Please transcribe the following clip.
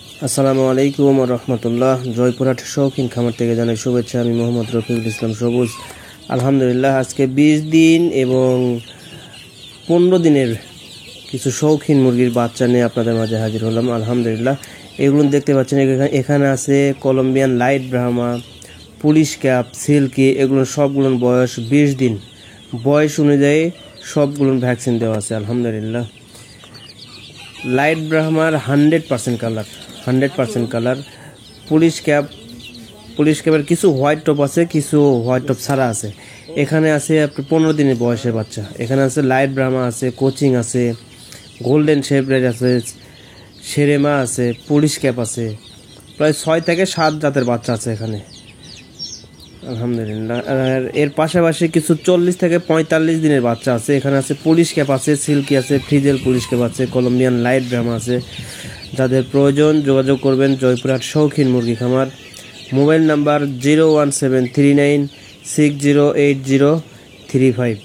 আসসালামু আলাইকুম রহমতুল্লাহ। জয়পুরহাট শৌখিন খামার থেকে জানাই শুভেচ্ছা। আমি মোহাম্মদ রফিকুল ইসলাম সবুজ। আলহামদুলিল্লাহ, আজকে 20 দিন এবং 15 দিনের কিছু শৌখিন মুরগির বাচ্চা নিয়ে আপনাদের মাঝে হাজির হলাম। আলহামদুলিল্লাহ, এগুলো দেখতে পাচ্ছেন। এখানে আছে Colombian light Brahma, Polish cap, silkie. এগুলো সবগুলোর বয়স 20 দিন। বয়স অনুযায়ী সবগুলোর ভ্যাকসিন দেওয়া আছে। আলহামদুলিল্লাহ, লাইট ব্রাহ্মার 100% কালার, 100% কালার। পুলিশ ক্যাপের কিছু হোয়াইট টপ আছে, কিছু হোয়াইট টপ ছাড়া আছে। এখানে আছে আপনার 15 দিনের বয়সের বাচ্চা। এখানে আছে লাইট ব্রাহ্মা আছে, কোচিং আছে, গোল্ডেন শেভরেজ আছে, সেরেমা আছে, পুলিশ ক্যাপ আছে। প্রায় 6 থেকে 7 জাতের বাচ্চা আছে এখানে। আলহামদুলিল্লাহ, আর এর পাশাপাশি কিছু 40 থেকে 45 দিনের বাচ্চা আছে। এখানে আছে পুলিশ ক্যাপ আছে, সিল্কি আছে, ফ্রিজেল পুলিশ ক্যাপ আছে, কলম্বিয়ান লাইট ব্রাহ্মা আছে। যাদের প্রয়োজন যোগাযোগ করবেন জয়পুরহাট শৌখিন মুরগি খামার। Mobile number 01739608035।